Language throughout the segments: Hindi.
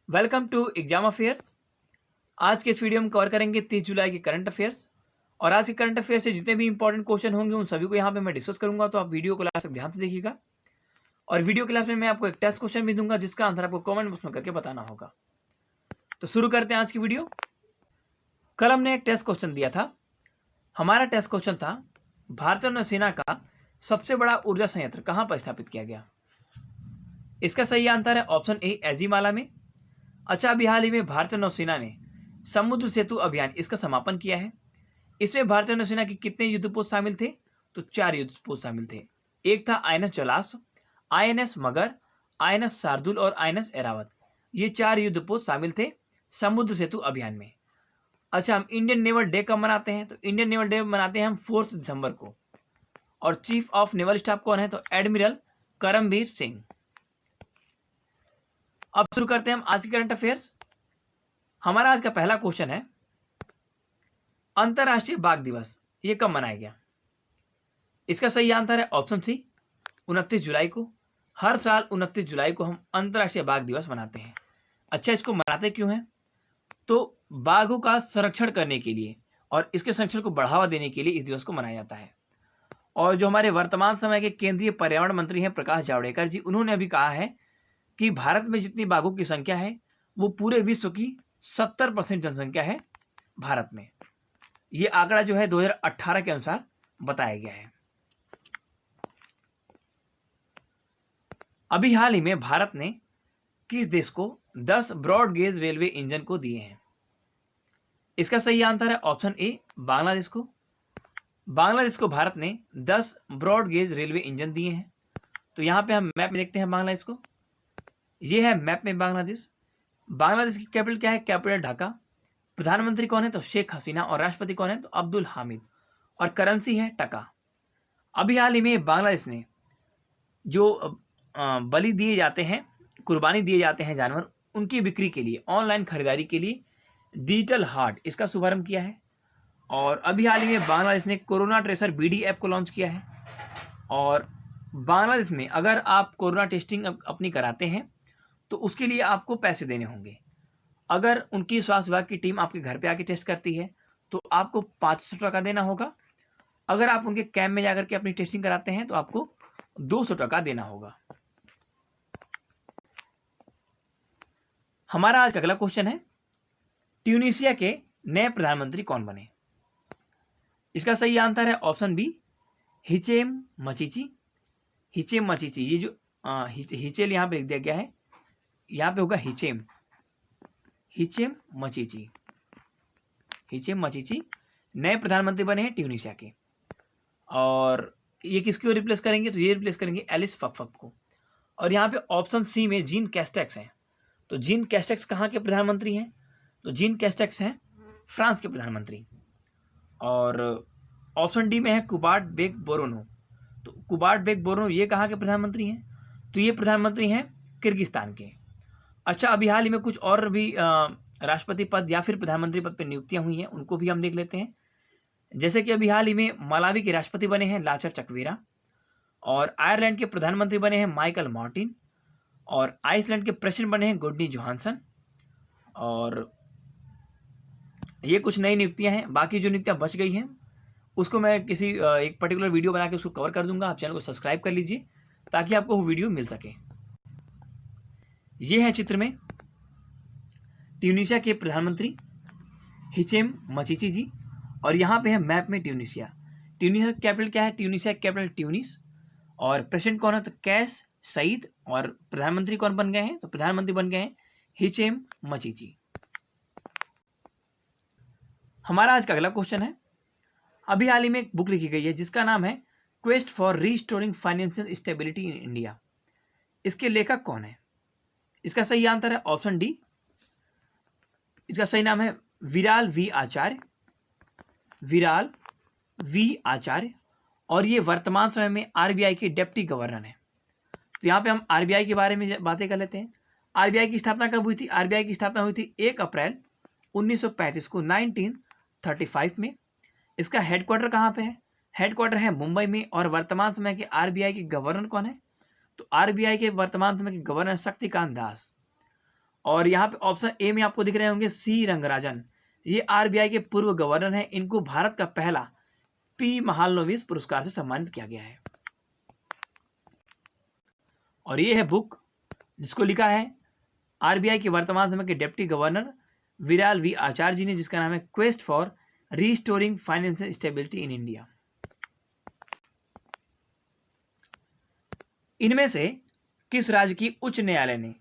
Welcome to exam affairs. आज के इस वीडियो में कवर करेंगे 30 जुलाई के करंट अफेयर्स। और आज के करंट अफेयर्स से जितने भी इंपॉर्टेंट क्वेश्चन होंगे उन सभी को यहाँ पे मैं डिस्कस करूंगा, तो आप वीडियो को लास्ट तक ध्यान से देखिएगा। और वीडियो क्लास में मैं आपको एक टेस्ट क्वेश्चन भी दूंगा जिसका आंसर आपको कमेंट बॉक्स में करके बताना होगा। तो शुरू करते हैं आज की वीडियो। कल हमने एक टेस्ट क्वेश्चन दिया था। हमारा टेस्ट क्वेश्चन था भारतीय नौसेना का सबसे बड़ा ऊर्जा संयंत्र कहाँ पर स्थापित किया गया। इसका सही आंसर है ऑप्शन ए, एजीमाला में। अच्छा, अभी हाल ही में भारतीय नौसेना ने समुद्र सेतु अभियान इसका समापन किया है। इसमें भारतीय नौसेना के कितने युद्धपोत शामिल थे? तो 4 युद्धपोत शामिल थे। एक था INS जलाश्व, INS मगर, INS शार्दुल और INS ऐरावत। ये 4 युद्धपोत शामिल थे समुद्र सेतु अभियान में। अच्छा, हम इंडियन नेवल डे कब मनाते हैं? तो इंडियन नेवल डे मनाते हैं हम 4 दिसंबर को। और चीफ ऑफ नेवल स्टाफ कौन है? तो एडमिरल करमबीर सिंह। अब शुरू करते हैं हम आज की करंट अफेयर्स। हमारा आज का पहला क्वेश्चन है, अंतरराष्ट्रीय बाघ दिवस ये कब मनाया गया? इसका सही आंसर है ऑप्शन सी, 29 जुलाई को। हर साल 29 जुलाई को हम अंतरराष्ट्रीय बाघ दिवस मनाते हैं। अच्छा, इसको मनाते क्यों हैं? तो बाघों का संरक्षण करने के लिए और इसके संरक्षण को बढ़ावा देने के लिए इस दिवस को मनाया जाता है। और जो हमारे वर्तमान समय के केंद्रीय पर्यावरण मंत्री हैं प्रकाश जावड़ेकर जी, उन्होंने अभी कहा है कि भारत में जितनी बाघों की संख्या है वो पूरे विश्व की 70% जनसंख्या है भारत में। ये आंकड़ा जो है 2018 के अनुसार बताया गया है। अभी हाल ही में भारत ने किस देश को 10 ब्रॉड गेज रेलवे इंजन को दिए हैं? इसका सही आंसर है ऑप्शन ए, बांग्लादेश को। बांग्लादेश को भारत ने 10 ब्रॉड गेज रेलवे इंजन दिए हैं। तो यहां पे हम मैप में देखते हैं बांग्लादेश को। यह है मैप में बांग्लादेश। बांग्लादेश की कैपिटल क्या है? कैपिटल ढाका। प्रधानमंत्री कौन है? तो शेख हसीना। और राष्ट्रपति कौन है? तो अब्दुल हामिद। और करेंसी है टका। अभी हाल ही में बांग्लादेश ने जो बलि दिए जाते हैं, कुर्बानी दिए जाते हैं जानवर, उनकी बिक्री के लिए, ऑनलाइन खरीदारी के लिए डिजिटल हार्ट इसका शुभारंभ किया है। और अभी हाल ही में बांग्लादेश ने कोरोना ट्रेसर BD ऐप को लॉन्च किया है। और बांग्लादेश में अगर आप कोरोना टेस्टिंग अपनी कराते हैं तो उसके लिए आपको पैसे देने होंगे। अगर उनकी स्वास्थ्य विभाग की टीम आपके घर पे आके टेस्ट करती है तो आपको 500 टका देना होगा। अगर आप उनके कैंप में जाकर के अपनी टेस्टिंग कराते हैं तो आपको 200 टका देना होगा। हमारा आज का अगला क्वेश्चन है, ट्यूनीशिया के नए प्रधानमंत्री कौन बने? इसका सही आंसर है ऑप्शन बी, हिचेम मचीची। हिचेम मचीची, ये जो हिचेल यहाँ पे लिख दिया गया है, यहाँ पे होगा हिचेम। हिचेम मचीची, हिचेम मचीची नए प्रधानमंत्री बने हैं ट्यूनीशिया के। और ये किसको रिप्लेस करेंगे? तो ये रिप्लेस करेंगे एलिस फकफक को। और यहाँ पे ऑप्शन सी में जीन कैस्टेक्स हैं। तो जीन कैस्टेक्स कहाँ के प्रधानमंत्री हैं? तो जीन कैस्टेक्स हैं फ्रांस के प्रधानमंत्री। और ऑप्शन डी में है कुबार्ट बेक बोरोनो। तो कुबार्ट बेक बोरोनो ये कहाँ के प्रधानमंत्री हैं? तो ये प्रधानमंत्री हैं किर्गिस्तान के। अच्छा, अभी हाल ही में कुछ और भी राष्ट्रपति पद या फिर प्रधानमंत्री पद पर नियुक्तियां हुई हैं, उनको भी हम देख लेते हैं। जैसे कि अभी हाल ही में मलावी के राष्ट्रपति बने हैं लाचर चकवेरा। और आयरलैंड के प्रधानमंत्री बने हैं माइकल मार्टिन। और आइसलैंड के प्रेसिडेंट बने हैं गुडनी जोहानसन। और ये कुछ नई नियुक्तियां हैं। बाकी जो नियुक्तियां बच गई हैं उसको मैं किसी एक पर्टिकुलर वीडियो बना के उसको कवर कर दूंगा। आप चैनल को सब्सक्राइब कर लीजिए ताकि आपको वो वीडियो मिल सके। ये है चित्र में ट्यूनीशिया के प्रधानमंत्री हिचेम मचीची जी। और यहाँ पे है मैप में ट्यूनीशिया। ट्यूनीशिया की कैपिटल क्या है? ट्यूनीशिया की कैपिटल ट्यूनिस। और प्रेसिडेंट कौन है? तो कैस सईद। और प्रधानमंत्री कौन बन गए हैं? तो प्रधानमंत्री बन गए हैं हिचेम मचीची। हमारा आज का अगला क्वेश्चन है, अभी हाल ही में एक बुक लिखी गई है जिसका नाम है quest for restoring financial stability in India. इसके लेखक कौन है? इसका सही आंसर है ऑप्शन डी। इसका सही नाम है विराल वी आचार्य। विराल वी आचार्य। और ये वर्तमान समय में RBI के डिप्टी गवर्नर हैं। तो यहाँ पे हम RBI के बारे में बातें कर लेते हैं। RBI की स्थापना कब हुई थी? RBI की स्थापना हुई थी 1 अप्रैल 1935 को, 1935 में। इसका हेडक्वार्टर कहाँ पे है? हेडक्वार्टर है मुंबई में। और वर्तमान समय के RBI के गवर्नर कौन है? तो RBI के वर्तमान समय के गवर्नर शक्तिकांत दास। और यहाँ पे ऑप्शन ए में आपको दिख रहे होंगे सी रंगराजन, ये आरबीआई के पूर्व गवर्नर हैं। इनको भारत का पहला पी महालनोबिस पुरस्कार से सम्मानित किया गया है। और ये है बुक जिसको लिखा है आरबीआई के वर्तमान समय के डिप्टी गवर्नर विराल वी आचार्य जी ने, जिसका नाम है quest for restoring financial stability in India. इनमें से किस राज्य की उच्च न्यायालय ने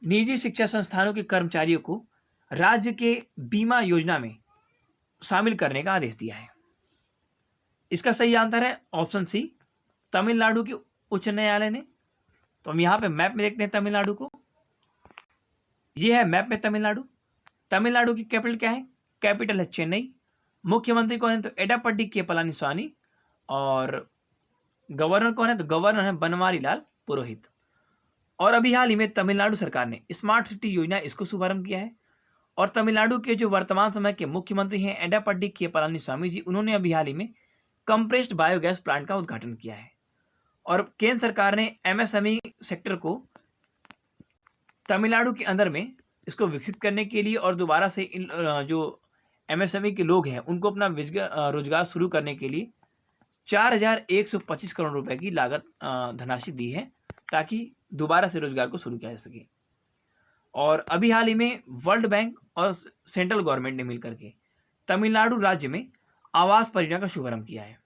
निजी शिक्षा संस्थानों के कर्मचारियों को राज्य के बीमा योजना में शामिल करने का आदेश दिया है? इसका सही आंसर है ऑप्शन सी, तमिलनाडु के उच्च न्यायालय ने। तो हम यहाँ पे मैप में देखते हैं तमिलनाडु को। ये है मैप में तमिलनाडु। तमिलनाडु की कैपिटल क्या है? कैपिटल है चेन्नई। मुख्यमंत्री कौन है? तो एडापड्डी के पलानीस्वामी। और गवर्नर कौन है? तो गवर्नर है बनवारी लाल पुरोहित। और अभी हाल ही में तमिलनाडु सरकार ने स्मार्ट सिटी योजना इसको शुभारंभ किया है। और तमिलनाडु के जो वर्तमान समय के मुख्यमंत्री हैं एडापड्डी के पलानीस्वामी जी, उन्होंने अभी हाल ही में कंप्रेस्ड बायोगैस प्लांट का उद्घाटन किया है। और केंद्र सरकार ने एमएसएमई सेक्टर को तमिलनाडु के अंदर में इसको विकसित करने के लिए और दोबारा से इन जो एमएसएमई के लोग हैं उनको अपना रोजगार शुरू करने के लिए 4,125 करोड़ रुपए की लागत धनराशि दी है, ताकि दोबारा से रोजगार को शुरू किया जा सके। और अभी हाल ही में वर्ल्ड बैंक और सेंट्रल गवर्नमेंट ने मिलकर के तमिलनाडु राज्य में आवास परियोजना का शुभारंभ किया है।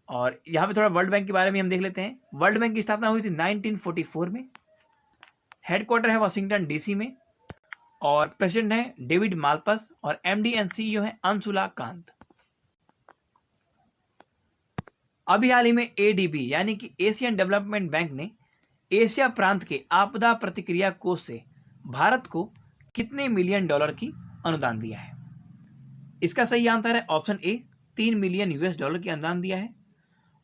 और यहाँ पे थोड़ा वर्ल्ड बैंक के बारे में हम देख लेते हैं। वर्ल्ड बैंक की स्थापना हुई थी 1944 में। हेडक्वार्टर है वाशिंगटन डीसी में। और प्रेसिडेंट है डेविड मालपस और एमडी एंड सीईओ है अंशुला कांत। अभी हाल ही में एडीबी यानी कि एशियन डेवलपमेंट बैंक ने एशिया प्रांत के आपदा प्रतिक्रिया कोष से भारत को कितने मिलियन डॉलर की अनुदान दिया है? इसका सही आंसर है option A, 3 million US dollar की अनुदान दिया है।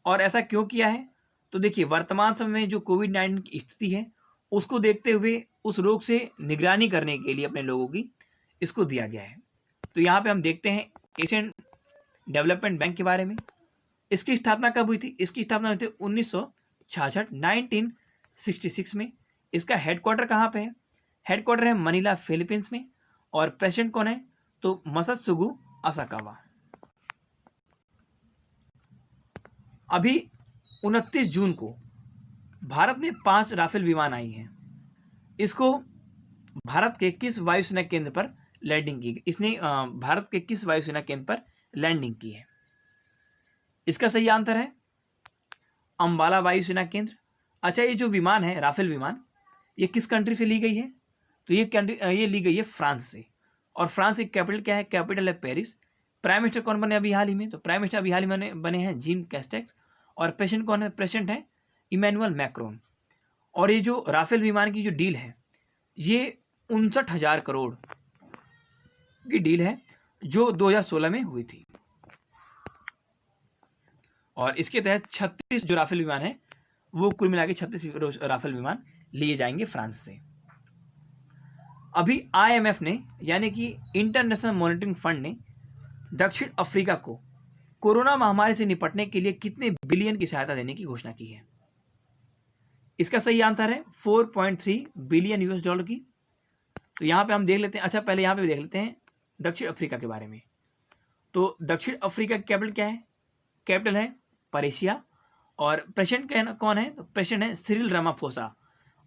और ऐसा क्यों किया है? तो देखिए, वर्तमान समय में जो कोविड-19 की स्थिति है उसको देखते हुए उस रोग से निगरानी करने के लिए अपने लोगों की इसको दिया गया है। तो यहाँ पे हम देखते हैं एशियन डेवलपमेंट बैंक के बारे में। इसकी स्थापना कब हुई थी? इसकी स्थापना हुई थी 1966 में। इसका हेडक्वार्टर कहाँ पे है? हेडक्वार्टर है मनीला फिलीपींस में। और प्रेसिडेंट कौन है? तो मसत्सुगु असाकावा। अभी 29 जून को भारत में 5 राफेल विमान आई हैं। इसको भारत के किस वायुसेना केंद्र पर लैंडिंग की? इसने भारत के किस वायुसेना केंद्र पर लैंडिंग की है? इसका सही आंसर है अंबाला वायुसेना केंद्र। अच्छा, ये जो विमान है राफेल विमान, ये किस कंट्री से ली गई है? तो ये ली गई है फ्रांस से। और फ्रांस की कैपिटल क्या है? कैपिटल है पेरिस। प्राइम मिनिस्टर कौन बने अभी हाल ही में? तो प्राइम मिनिस्टर अभी हाल ही में बने हैं जीन कैस्टेक्स। और प्रेसिडेंट कौन है? प्रेसिडेंट है इमैनुअल मैक्रोन। और ये जो राफेल विमान की जो डील है ये 59,000 करोड़ की डील है जो 2016 में हुई थी। और इसके तहत 36 जो राफेल विमान है वो कुल मिला के 36 राफेल विमान लिए जाएंगे फ्रांस से। अभी आईएमएफ ने यानी कि इंटरनेशनल मॉनिटरिंग फंड ने दक्षिण अफ्रीका को कोरोना महामारी से निपटने के लिए कितने बिलियन की सहायता देने की घोषणा की है? इसका सही आंसर है 4.3 बिलियन यूएस डॉलर की। तो यहाँ पे हम देख लेते हैं। अच्छा, पहले यहाँ पे देख लेते हैं दक्षिण अफ्रीका के बारे में। तो दक्षिण अफ्रीका की कैपिटल क्या है? कैपिटल है परेशिया। और प्रेसिडेंट कौन है? तो प्रेसिडेंट है सिरिल रामाफोसा।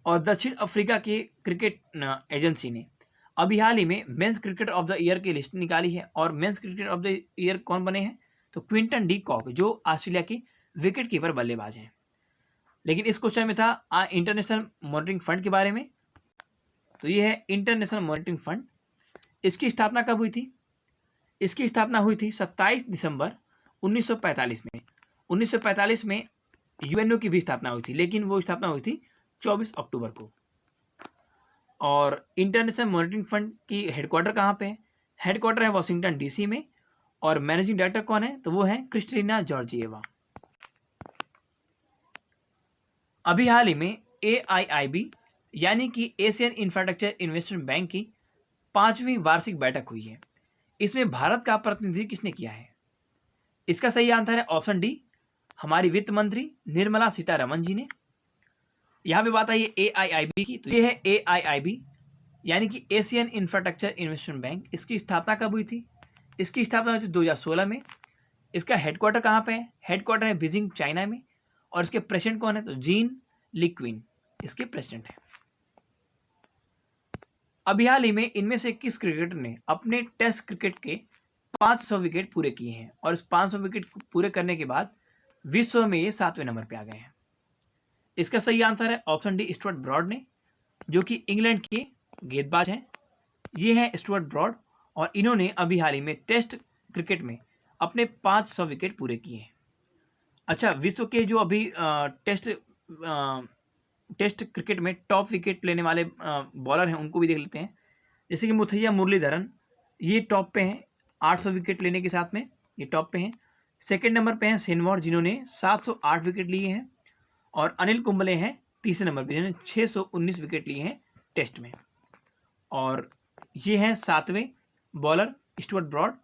और दक्षिण अफ्रीका के क्रिकेट एजेंसी ने अभी हाल ही में men's cricketer of the year की लिस्ट निकाली है। और men's cricketer of the year कौन बने हैं? तो क्विंटन डी कॉक, जो ऑस्ट्रेलिया के विकेट कीपर बल्लेबाज हैं। लेकिन इस क्वेश्चन में था इंटरनेशनल मॉनिटरिंग फंड के बारे में। तो ये है इंटरनेशनल मॉनिटरिंग फंड। इसकी स्थापना कब हुई थी? इसकी स्थापना हुई थी 27 दिसंबर 1945 में। 1945 में यूएनओ की भी स्थापना हुई थी, लेकिन वो स्थापना हुई थी 24 अक्टूबर को। और इंटरनेशनल मॉनिटरिंग फंड की हेडक्वार्टर कहाँ पे है? हेडक्वार्टर है वाशिंगटन डीसी में। और मैनेजिंग डायरेक्टर कौन है? तो वो है क्रिस्टिना जॉर्जिएवा। अभी हाल ही में एआईआईबी यानी कि एशियन इंफ्रास्ट्रक्चर इन्वेस्टमेंट बैंक की 5वीं वार्षिक बैठक हुई है। इसमें भारत का प्रतिनिधित्व किसने किया है? इसका सही आंसर है ऑप्शन डी, हमारी वित्त मंत्री निर्मला सीतारमण जी ने। यहाँ पे बात आई है एआईआईबी की। तो ये है एआईआईबी यानी कि एशियन इंफ्रास्ट्रक्चर इन्वेस्टमेंट बैंक, इसकी स्थापना कब हुई थी? इसकी स्थापना हुई थी 2016 में। इसका हेडक्वार्टर कहाँ पे है? हेडक्वार्टर है बीजिंग, चाइना में। और इसके प्रेसिडेंट कौन है? तो जीन लीक्विन इसके प्रेसिडेंट है। अभी हाल ही में इनमें से किस क्रिकेटर ने अपने टेस्ट क्रिकेट के 500 विकेट पूरे किए हैं? और इस 500 विकेट पूरे करने के बाद विश्व में ये 7वें नंबर पे आ गए हैं। इसका सही आंसर है ऑप्शन डी, स्टुअर्ट ब्रॉड ने, जो कि इंग्लैंड के गेंदबाज हैं। ये हैं स्टुअर्ट ब्रॉड, और इन्होंने अभी हाल ही में टेस्ट क्रिकेट में अपने 500 विकेट पूरे किए हैं। अच्छा, विश्व के जो अभी टेस्ट क्रिकेट में टॉप विकेट लेने वाले बॉलर हैं उनको भी देख लेते हैं। जैसे कि मुथैया मुरलीधरन, ये टॉप पे हैं 800 विकेट लेने के साथ में, ये टॉप पे हैं। सेकंड नंबर पे हैं सेनवार, जिन्होंने 708 विकेट लिए हैं। और अनिल कुंबले हैं तीसरे नंबर पे, जिन्होंने 619 विकेट लिए हैं टेस्ट में। और ये हैं 7वें बॉलर स्टुअर्ट ब्रॉड,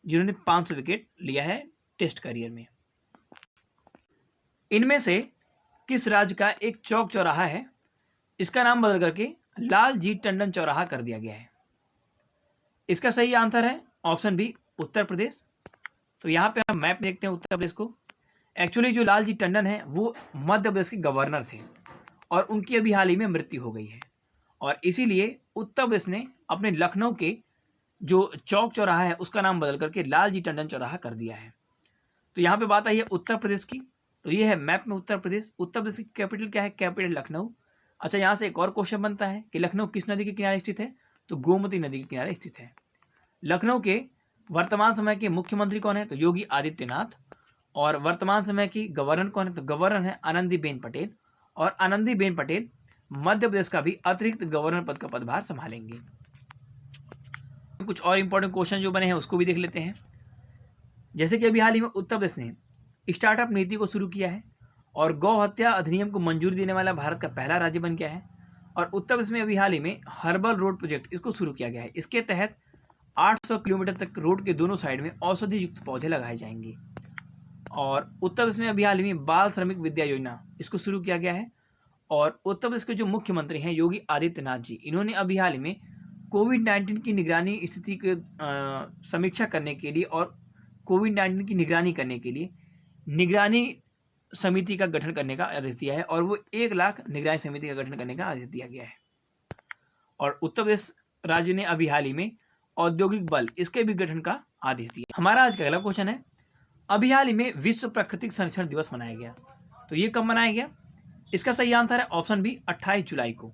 जिन्होंने 500 विकेट लिया है टेस्ट करियर में। इनमें से किस राज्य का एक चौक चौराहा है, इसका नाम बदल करके लालजी टंडन चौराहा कर दिया गया है? इसका सही आंसर है ऑप्शन बी, उत्तर प्रदेश। तो यहाँ पे हम मैप देखते हैं उत्तर प्रदेश को। एक्चुअली जो लालजी टंडन है वो मध्य प्रदेश के गवर्नर थे, और उनकी अभी हाल ही में मृत्यु हो गई है, और इसीलिए उत्तर प्रदेश ने अपने लखनऊ के जो चौक चौराहा है उसका नाम बदल करके लालजी टंडन चौराहा कर दिया है। तो यहाँ पे बात आई है उत्तर प्रदेश की, तो ये है मैप में उत्तर प्रदेश। उत्तर प्रदेश की कैपिटल क्या है? कैपिटल लखनऊ। अच्छा, यहाँ से एक और क्वेश्चन बनता है कि लखनऊ किस नदी के किनारे स्थित है? तो गोमती नदी के किनारे स्थित है। लखनऊ के वर्तमान समय के मुख्यमंत्री कौन है? तो योगी आदित्यनाथ। और वर्तमान समय की गवर्नर कौन है? तो गवर्नर है आनंदीबेन पटेल। और आनंदीबेन पटेल मध्य प्रदेश का भी अतिरिक्त गवर्नर पद का पदभार संभालेंगे। कुछ और इंपॉर्टेंट क्वेश्चन जो बने हैं उसको भी देख लेते हैं। जैसे कि अभी हाल ही में उत्तर प्रदेश ने स्टार्टअप नीति को शुरू किया है, और गौ हत्या अधिनियम को मंजूरी देने वाला भारत का पहला राज्य बन गया है। और उत्तर प्रदेश में अभी हाल ही में हर्बल रोड प्रोजेक्ट इसको शुरू किया गया है। इसके तहत 800 किलोमीटर तक रोड के दोनों साइड में औषधि युक्त पौधे लगाए जाएंगे। और उत्तर प्रदेश में अभी हाल ही में बाल श्रमिक विद्या योजना इसको शुरू किया गया है। और उत्तर प्रदेश के जो मुख्यमंत्री हैं योगी आदित्यनाथ जी, इन्होंने अभी हाल ही में कोविड-19 की निगरानी स्थिति की समीक्षा करने के लिए और कोविड-19 की निगरानी करने के लिए निगरानी समिति का गठन करने का आदेश दिया है, और वो 1 लाख निगरानी समिति का गठन करने का आदेश दिया गया है। और उत्तर प्रदेश राज्य ने अभी हाल ही में औद्योगिक बल इसके भी गठन का आदेश दिया। हमारा आज का अगला क्वेश्चन है, अभी हाल ही में विश्व प्राकृतिक संरक्षण दिवस मनाया गया, तो ये कब मनाया गया? इसका सही आंसर है ऑप्शन बी, 28 जुलाई को।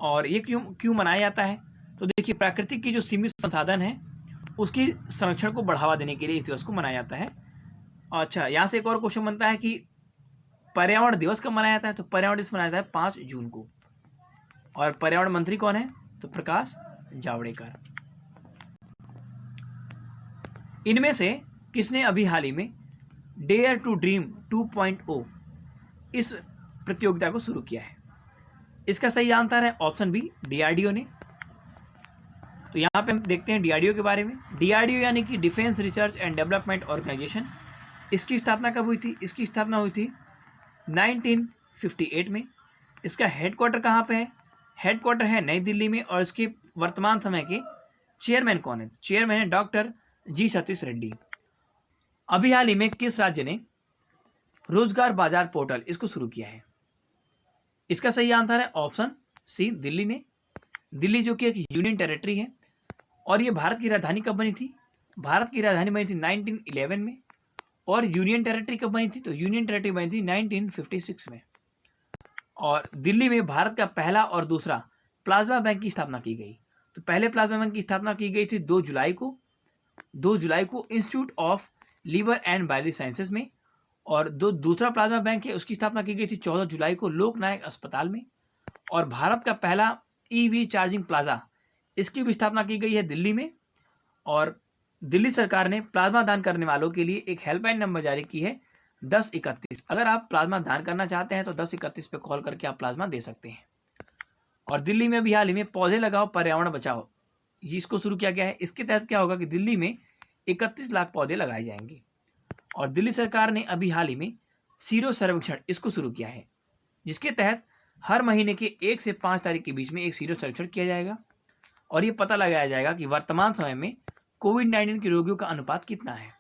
और ये क्यों मनाया जाता है? तो देखिए, प्राकृतिक की जो सीमित संसाधन है उसकी संरक्षण को बढ़ावा देने के लिए इस दिवस को मनाया जाता है। अच्छा, यहाँ से एक और क्वेश्चन बनता है कि पर्यावरण दिवस कब मनाया जाता है? तो पर्यावरण दिवस मनाया जाता है 5 जून को। और पर्यावरण मंत्री कौन है? तो प्रकाश जावड़ेकर। इनमें से किसने अभी हाल ही में डेयर टू ड्रीम 2.0 इस प्रतियोगिता को शुरू किया है? इसका सही आंसर है ऑप्शन बी, डीआरडीओ ने। तो यहाँ पे हम देखते हैं डीआरडीओ के बारे में। डीआरडीओ यानी कि defence research and development organisation, इसकी स्थापना कब हुई थी? इसकी स्थापना हुई थी 1958 में। इसका हेडक्वार्टर कहाँ पे है? हेडक्वार्टर है नई दिल्ली में। और इसके वर्तमान समय के चेयरमैन कौन है? चेयरमैन है डॉक्टर जी सतीश रेड्डी। अभी हाल ही में किस राज्य ने रोजगार बाजार पोर्टल इसको शुरू किया है? इसका सही आंसर है ऑप्शन सी, दिल्ली ने। दिल्ली जो कि एक यूनियन टेरिटरी है, और ये भारत की राजधानी कब बनी थी? भारत की राजधानी बनी थी 1911 में। और यूनियन टेरिटरी कब बनी थी? तो यूनियन टेरिटरी बनी थी 1956 में। और दिल्ली में भारत का पहला और दूसरा प्लाज्मा बैंक की स्थापना की गई। तो पहले प्लाज्मा बैंक की स्थापना की गई थी 2 जुलाई को institute of liver and biliary sciences में। और दूसरा प्लाज्मा बैंक है उसकी स्थापना की गई थी 14 जुलाई को लोकनायक अस्पताल में। और भारत का पहला ईवी चार्जिंग प्लाजा, इसकी भी स्थापना की गई है दिल्ली में। और दिल्ली सरकार ने प्लाज्मा दान करने वालों के लिए एक हेल्पलाइन नंबर जारी की है 1031। अगर आप प्लाज्मा दान करना चाहते हैं तो 1031 पे कॉल करके आप प्लाज्मा दे सकते हैं। और दिल्ली में भी हाल ही में पौधे लगाओ पर्यावरण बचाओ इसको शुरू किया गया है। इसके तहत क्या होगा कि दिल्ली में 31 लाख पौधे लगाए जाएंगे। और दिल्ली सरकार ने अभी हाल ही में सीरो सर्वेक्षण इसको शुरू किया है, जिसके तहत हर महीने के 1 से 5 तारीख के बीच में एक सीरो सर्वेक्षण किया जाएगा और ये पता लगाया जाएगा कि वर्तमान समय में कोविड-19 के रोगियों का अनुपात कितना है।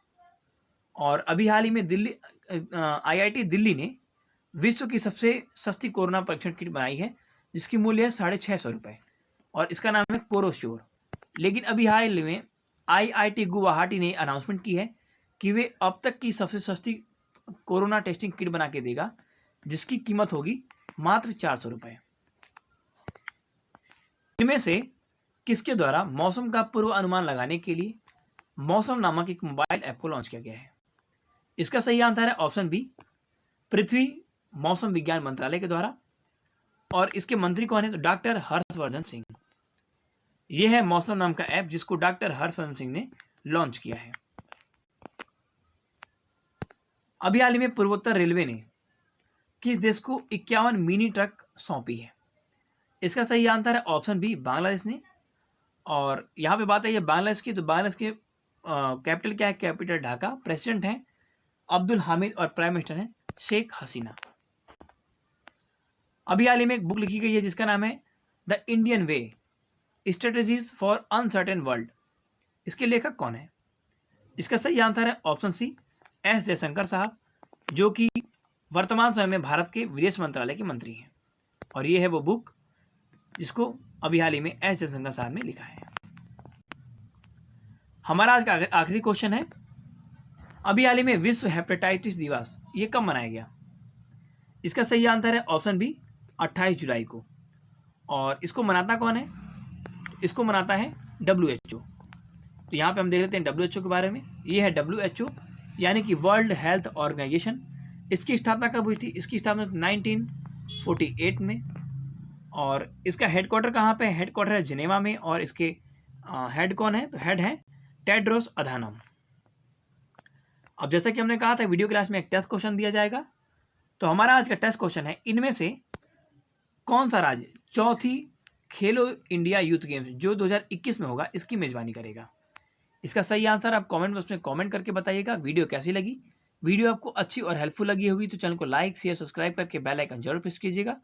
और अभी हाल ही में दिल्ली IIT दिल्ली ने विश्व की सबसे सस्ती कोरोना परीक्षण किट बनाई है, जिसकी मूल्य है 650 रुपये और इसका नाम है कोरोश्योर। लेकिन अभी हाल में IIT गुवाहाटी ने अनाउंसमेंट की है कि वे अब तक की सबसे सस्ती कोरोना टेस्टिंग किट बना के देगा, जिसकी कीमत होगी मात्र 400 रुपये। इनमें से किसके द्वारा मौसम का पूर्व अनुमान लगाने के लिए मौसम नामक एक मोबाइल ऐप को लॉन्च किया गया है? इसका सही आंसर है ऑप्शन बी, पृथ्वी मौसम विज्ञान मंत्रालय के द्वारा। और इसके मंत्री कौन है? तो डॉक्टर हर्षवर्धन सिंह। यह है मौसम नाम का ऐप जिसको डॉक्टर हर्षवर्धन सिंह ने लॉन्च किया है। अभी हाल ही में पूर्वोत्तर रेलवे ने किस देश को 51 मिनी ट्रक सौंपी है? इसका सही आंसर है ऑप्शन बी, बांग्लादेश ने। और यहाँ पे बात है बांग्लादेश की, तो बांग्लादेश के कैपिटल क्या है? कैपिटल ढाका। प्रेसिडेंट हैं अब्दुल हामिद और प्राइम मिनिस्टर हैं शेख हसीना। अभी हाल ही में एक बुक लिखी गई है जिसका नाम है the Indian way, strategies for uncertain world. इसके लेखक कौन है? इसका सही आंसर है ऑप्शन सी, एस जयशंकर साहब, जो कि वर्तमान समय में भारत के विदेश मंत्रालय के मंत्री हैं। और ये है वो बुक जिसको अभी हाल ही में एस जयशंकर साहब ने लिखा है। हमारा आज का आखिरी क्वेश्चन है, अभी हाल ही में विश्व हेपेटाइटिस दिवस ये कब मनाया गया? इसका सही आंसर है ऑप्शन बी, 28 जुलाई को। और इसको मनाता कौन है? इसको मनाता है WHO। तो यहाँ पे हम देख लेते हैं WHO के बारे में। ये है WHO यानी कि वर्ल्ड हेल्थ ऑर्गेनाइजेशन। इसकी स्थापना कब हुई थी? इसकी स्थापना 1948 में। और इसका हेडक्वार्टर कहाँ पे है? हेडक्वार्टर है जिनेवा में। और इसके हेड कौन है? तो हेड है टेड्रोस अधानम। अब जैसा कि हमने कहा था वीडियो क्लास में एक टेस्ट क्वेश्चन दिया जाएगा, तो हमारा आज का टेस्ट क्वेश्चन है, इनमें से कौन सा राज्य चौथी खेलो इंडिया यूथ गेम्स जो 2021 में होगा इसकी मेजबानी करेगा? इसका सही आंसर आप कमेंट बॉक्स में कमेंट करके बताइएगा। वीडियो कैसी लगी? वीडियो आपको अच्छी और हेल्पफुल लगी होगी तो चैनल को लाइक शेयर सब्सक्राइब करके बेल आइकन जरूर प्रेस कीजिएगा।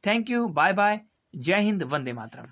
थैंक यू, बाय बाय, जय हिंद, वंदे मातरम।